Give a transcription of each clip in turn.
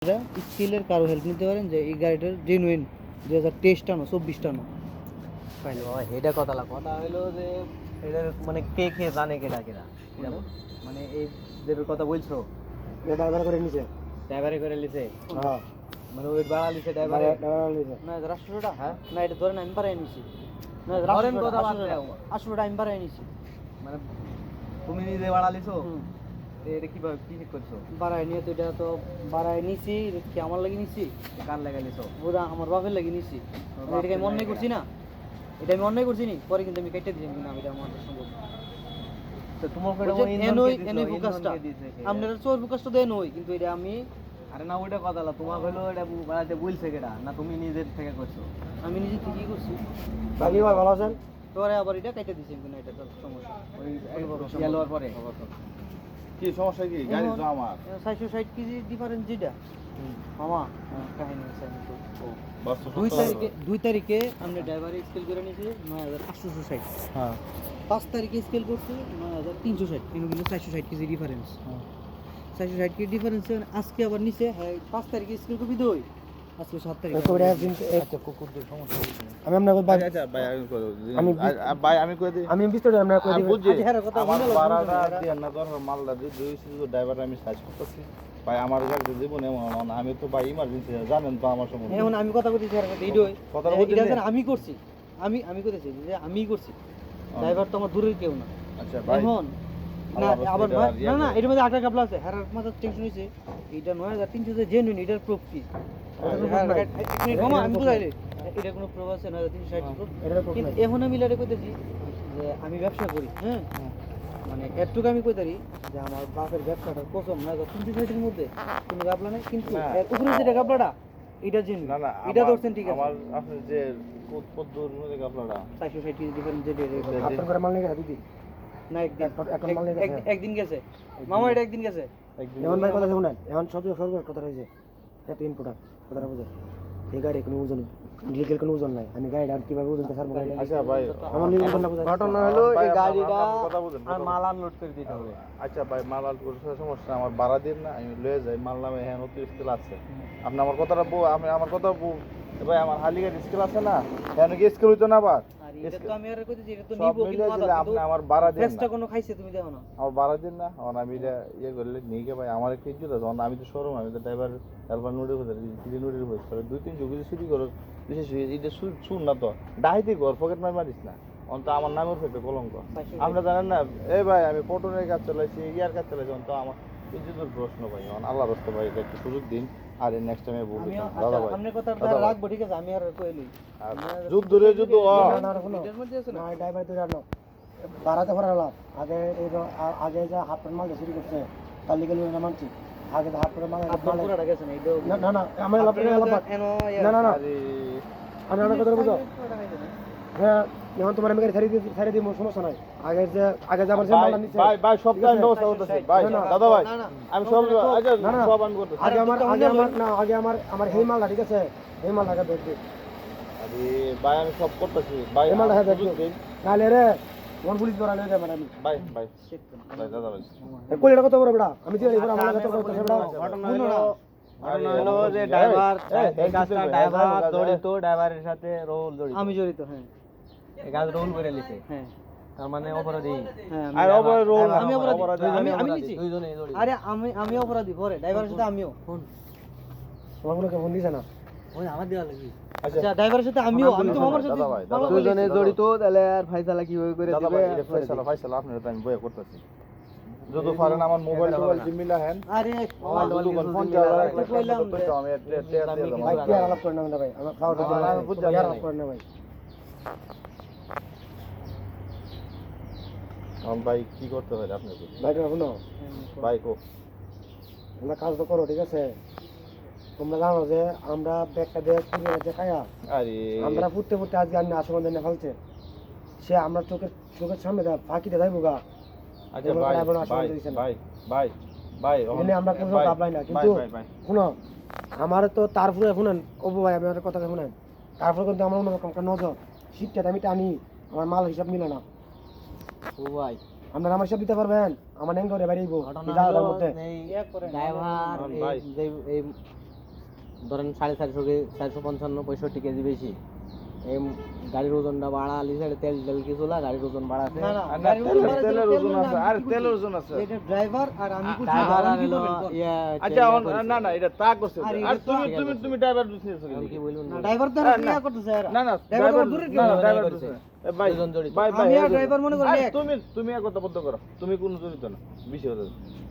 স্কিলের কারো হেল্প নিতে পারেন যে এই গাড়িটার জেনুইন 2023 টানো 24 টানো পাইলো বাবা এটা কথা হলো যে এটার মানে কে কে জানে কেডা কেডা মানে এই যেটার কথা বলছো ড্রাইভার করে নিছে ড্রাইভারে করে লিছে হ্যাঁ মানে ওই বাড়া লিছে ড্রাইভারে ড্রাইভার নিছে না এটা 800 হ্যাঁ না এটা ধরেন আমি পারাই নিছি না ধরেন কথা বাদ দাও 800 আমি পারাই নিছি মানে তুমি নিজে বাড়া লিছো এটা কিভাবে কি ঠিক করছো বাড়াই নিয়ে তো এটা তো বাড়াই নিছি কি আমার লাগি নিছি কার লাগা লিছো ওরা আমার বাপের লাগি নিছি আমি এটাকে মন নাই করছি না এটা আমি অন্যায় করছি নি পরে কিন্তু আমি কেটে দিলাম কিনা আমি এটা আমার সম্ভব তো তোমার ফেডা ওই এনই ফোকাসটা আপনারা চোর ফোকাসটা দেন ওই কিন্তু এটা আমি আরে না ওইটা কথা না তোমার হলো এটা বাড়াতে বলছে কেডা না তুমি নিজের থেকে করছো আমি নিজে থেকেই করছি বাকি ভাই ভালো আছেন পরে আবার এটা কেটে দিছি কিনা এটা তো সমস্যা ওই গেলোর পরে কি সমস্যা কি গাড়ি তো আমার 460 কেজি ডিফারেন্স যেটা মামা কাহিনী আছে আমি তো বাস 2 তারিখে আমরা ড্রাইভারে স্কেল করে নিয়েছি 9860 হ্যাঁ 5 তারিখে স্কেল করছি 9360 কিন্তু 460 কেজি ডিফারেন্স 460 কেজি ডিফারেন্স আজকে আবার নিচে 5 তারিখে স্কেল করবি দই আজকে 7 তারিখ আচ্ছা কুকুরদের সমস্যা আমি আপনাকে আচ্ছা ভাই আমি ভাই আমি কই দিই আমি বিস্তারিত আমরা কই দিব বুঝছি আমার ভাড়াটা দিয়ে না দরকার মালটা দিয়ে দিয়েছি ড্রাইভার আমি সাইজ করতেছি ভাই আমার গাড়িতে দিব না আমি তো ভাই ইমার্জেন্সি জানেন তো আমার সম্বন্ধে এখন আমি কথা বলতেছি আর এইডই কথা বলতে এটা আমি করছি আমি করেছি যে আমিই করছি ড্রাইভার তো আমার দূরের কেউ না আচ্ছা ভাই এখন না আবার না না এর মধ্যে আটা কাপলা আছে হেরার মাথা টেনশন হইছে এটা 9300 যে জেনুইন এটার প্রুফ কি মামা আমি বুঝাইলে এটা কোনো প্রুফ আছে 9360 প্রুফ কিন্তু এখন আমি লারে কইতেছি যে আমি ব্যবসা করি হ্যাঁ মানে এতটুকু আমি কইতারি যে আমার বাপের ব্যবসাটা কসম না 360 এর মধ্যে কোনো গাবলা নাই কিন্তু এর উপরে যেটা গাবলাটা এটা জেনুইন না না এটা ধরছেন ঠিক আছে আমার আপনি যে কদ্দুর মধ্যে আপনারা 460 কেজি ডিফারেন্স যেটা আপনার করে মাল নিয়ে দিদি না একদিন গেছে মামা এটা একদিন গেছে এখন ভাই কথা শুনেন এখন সর্বের কথা রয়েছে এত ইনপুট কথা বুঝে এই গাড়ি কোনো ওজন লিগেল কোনো ওজন নাই আমি গাড়ি আর কিভাবে ওজন ছাড়বো গাড়ি আচ্ছা ভাই আমার লিগেল না বুঝে ঘটনা হলো এই গাড়িটা কথা বুঝেন আর মাল আনলোড করে দিতে হবে আচ্ছা ভাই মাল আনলোড করতে সমস্যা আমার ভাড়া দিন না আমি লয়ে যাই মাল নামে হ্যাঁ নতুন স্কেল আছে আপনি আমার কথাটা আমি আমার কথা ভাই আমার হালিগার স্কেল আছে না কেন কি স্কেল হইতো না আবার এটা তো আমি আর কইতেছি এটা তো নিবো কিন্তু আপনি আমার ভাড়া দেন ফেসটা কোনো খাইছে তুমি দেখো না আমার ভাড়া দিন না আমি এটা ইয়ে করলে নিয়ে গে ভাই আমার একটু ইজ্জত আছে আমি তো শোরুম আমি তো ড্রাইভার তারপর নোটের উপর নোটের উপর করে 2-3 যুগ চুরি করো বিশেষ এটা শুন না তো ডাইতে ঘর পকেট মারিস না অন্ত আমার নামের ফেটে কলঙ্ক আপনারা জানেন না এই ভাই আমি পটনের কাজ চালাইছি ইয়ার কাজ চালাইছি অন্ত আমার ইজ্জতের প্রশ্ন ভাই আল্লাহ রাস্তা ভাই একটু সুযোগ দিন আর নেক্সট টাইমে বলবো দাদা ভাই আপনার কথা রাখবো ঠিক আছে আমি আর কইলি যুদ্ধ রে যুদ্ধ এটার মধ্যে আছে না ড্রাইভার তো জানো বাড়াতে ভরা লাভ আগে যা হাফ টন মাল চুরি করছে তার লিগেল না মানছি আগে হাফ টন মাল পুরোটা গেছে না এটা না না আমার লাভ না না না আমি অনেক কথা বুঝো হ্যাঁ এখন তোমার আমি গাড়ি ছাড়ি দিই সমস্যা নাই আগে যাবার যে মাল নিচে ভাই ভাই সব টাইম ব্যবস্থা করতেছি ভাই দাদা ভাই আমি সব আচ্ছা সব আমি করতেছি আগে আমার এই মালটা ঠিক আছে এই মাল ঢাকা দেখবে আরে ভাই আমি সব করতেছি ভাই এই মাল ঢাকা দেখবে তাহলে রে কোন পুলিশ ধরা লয়ে যায় মানে ভাই ভাই ভাই দাদা ভাই কইটা কত বড় বড় আমি দিই এবার আমার কত করতে বড় ঘটনা হলো যে ড্রাইভার এই কাজটা ড্রাইভার জড়িত ড্রাইভারের সাথে রোল জড়িত আমি জড়িত হ্যাঁ এই কাজ রোল করে লিছে হ্যাঁ তার মানে অপরাধী হ্যাঁ আর অপরাধী রোল আমি অপরাধী আমি নিছি দুইজনেই জড়িত আরে আমি অপরাধী পরে ড্রাইভারের সাথে আমিও ফোন তোমাকে ফোন দিছ না ওই আমার দেওয়া লাগি আচ্ছা ড্রাইভারের সাথে আমি তো আমার সাথে দুইজনে জড়িত তাহলে আর ফাইসালা কিভাবে করে দাদা দিবে ভাই এটা ফাইসালা আপনারা তো আমি বই করতেছি যত পারেন আমার মোবাইল জিমিলা হেন আরে মোবাইল ফোন চালা কইলাম তো আমি ভাই কি আলাপ করে না ভাই আমার খাওয়াটা আমি বুঝ জানি আলাপ করে না ভাই ভাই কি করতে হবে আপনি ভাই শুনো ভাই কো আমরা কাজ তো করো ঠিক আছে তোমরা জানো যে আমরা ব্যাগটা দিয়ে কুড়িয়ে যে খায়া আরে আমরা ফুটতে আজকে আমি আসমান দেনে ফেলছে সে আমরা চোখের সামনে ফাঁকিতে যাইবো গা আচ্ছা ভাই ভাই ভাই ভাই এনে আমরা কোনো ভাবলাই না কিন্তু শুনো আমার তো তারপরে শুনেন ওবো ভাই আমি একটা কথা শুনেন তারপরে কিন্তু আমার অন্যরকম একটা নজর শীতটা আমি টানি আমার মাল হিসাব মিলে না ও ভাই আপনারা আমার হিসাব দিতে পারবেন আমার নেং ধরে বাড়িব ঘটনার মধ্যে ড্রাইভার এই ধরেন 450 455 65 কেজি বেশি, এই গাড়ির ওজনটা বাড়া লিসারে তেল তেল কিছু না, গাড়ির ওজন বাড়াছে। না না আর না, গাড়ির ওজন বাড়াইছে, তেলের তেল ওজন না, আছে, আমি আর কি করছি? তেলের ওজন আছে। এটা ড্রাইভার আর আমি করছি, ড্রাইভার আমি আর কি হলো করবেন কোন? আচ্ছা না না এটা তা করছে আর আর এটা তুমি তো- তুমি তুমি ড্রাইভার দুসিয়েছো আমি কি বলবো না না, ড্রাইভার তো না, না না। করতেছে এরা। না না ড্রাইভার ড্রাইভার দূরের না কেউ না ড্রাইভার করছে। এ ভাই দুজন জড়িত। ভাই আমি আর এই ড্রাইভার মনে করি আরে এক। তুমি এক কথা বন্ধ করো, তুমি কোনো জড়িত না বিষয় হলো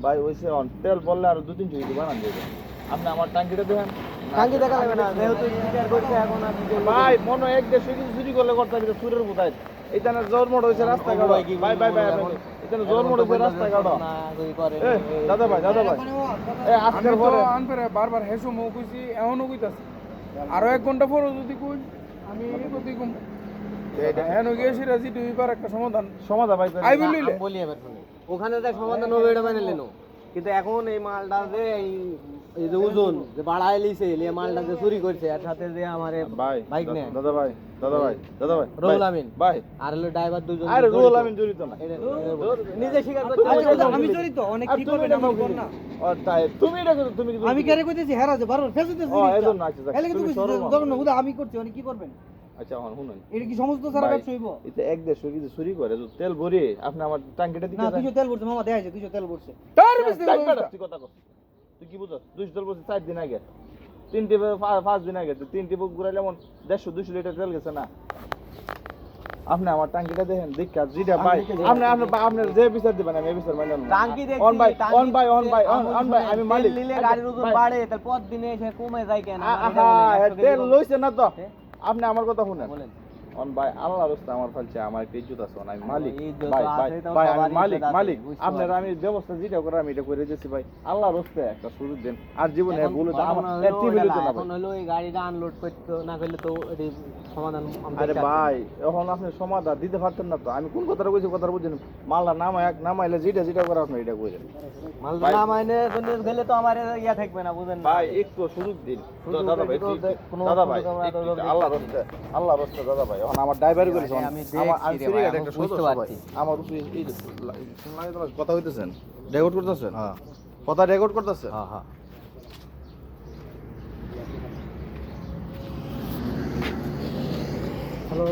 ভাই ওইসে অন তেল বললে আর 2-3 জড়িত বানান দিয়ে আপনি আমার টাঙ্কিটা দেখেন টাঙ্কি দেখা লাগবে না, যেহেতু স্পিকার করছে এখন আর কি করবো? ভাই মনে 1-1.5 কেজি চুরি করলে করতে হবে সুরের বোধায় এইখানে জন্মট হয়েছে রাস্তা কাটো ভাই কি ভাই ভাই ভাই বলবো এখন? এখানে জন্মট হয়েছে রাস্তা কাটো না কই করে এ দাদা ভাই মানে ও কথা- এ আজকের আমি তো পরে আনপারে বারবার হেসো মো কইছি এমনও কইতাছি আরো 1 ঘন্টা পরে যদি কই আমি এই গতি কম এখন গিয়েছি রাজি দুইবার একটা সমাধান সমাধা ভাই আই না, বলিলে আমি বলি এবার শুনি, ওখানে দেখ সমাধান হবে এটা মেনে নিলো, কিন্তু এখন এই মালটা যে এই যে ওজন যে বাড়ায় লিছে এই মালটা যে চুরি করছে আর সাথে যে আমার ভাই বাইক নেয় দাদা ভাই রুহুল আমিন ভাই আর হলো ড্রাইভার দুজন আরে রুহুল আমিন জড়িত না নিজে স্বীকার করছে। তুমি আচ্ছা, এটা আমি বললি। জড়িত, অনেক আর কি তুমি করবেন এটা আমি বললি। কর না। ও তাই তুমি এটা করো, তুমি কি আমি কেন কইতেছি হেরা যে বারবার ফেসবুকে ও এজন্য আচ্ছা যাক, এলাকে তুমি তুমি সরল হও। যখন উদা আমি করছি অনেক কি করবেন? আচ্ছা এখন শুনুন এটা কি সমস্ত সারা ভাই, ব্যবসা হইব? এটা 1-1.5 কেজি চুরি করে তো তেল ভরে আপনি আমার টাঙ্কিটা দিকে না 200 তেল পড়ছে মামা দেখাইছে 200 তেল পড়ছে। তার বেশি তুই কথা কর তুই কি বুঝছ 200 তেল বলছিস 4 দিন আগে 5 দিন আগে 3 বুক ঘুরাইলে এমন 150-200 লিটার তেল গেছে না আপনি আমার টাঙ্কিটা দেখেন দেখা যেটা ভাই আপনি আপনি যে বিচার দিবেন আমি এই বিচার মানলাম না। টাঙ্কি দেখছি, অন ভাই টাঙ্কি- অন ভাই অন ভাই অন ভাই আমি তেল মালিক নিলে গাড়ির ওজন ভাই, বাড়ে, তার পর দিনে এসে কমে যায় কেন? আমার এটা আহা বলেন, 100 কেজি তেল কম। লইছে না তো হ্যাঁ? আপনি আমার কথা শুনেন বলেন। অন ভাই আল্লাহর রাস্তায় আমার ফালছে আমার একটা ইজ্জত আছে আমি মালিক ইজ্জত ভাই আছে, ভাই তো ভাই সবার আমি মালিক ইজ্জত আছে, মালিক বুঝতে আপনার পারছি। আমি ব্যবস্থা যেটা করে আমি এটা করে দিয়েছি ভাই আল্লাহর রাস্তায় একটা সুযোগ দেন আর জীবনে এখন ভুল হতো ঘটনা আমার হলো টিভি ওটা হতো না, না এখন ভাই হলো এই গাড়িটা আনলোড করতে না করলে তো এটি সমাধান আমরা আরে চাচ্ছি না। ভাই এখন আপনি সমাধান দিতে পারতেন না তো আমি কোন কথাটা কইছি কথাটা বুঝছেন মালটা নামাইলে যেটা করে আপনি এটা কইলেন মাল ভাই- না মাইনে চলে গেলে তো আমার ইয়া থাকবে না, বুঝেন না? ভাই একটু সুযোগ দিন সুযোগ দাদা ভাই দিতে তো কোনো দাদা ভাই সুযোগ আমরা তো একটু, লোক আল্লাহ রাস্তায় দাদা ভাই এখন আমার ড্রাইভার করেছে আমি আমি দেখছি রে ফ্রি ভাই, গাড়ি আমি একটা বুঝতে সদস্য ভাই পারছি। আমার উপরে এই কথা হইতেছেন রেকর্ড করতেছেন হ্যাঁ কথা রেকর্ড করতেছেন হ্যাঁ হ্যাঁ হ্যালো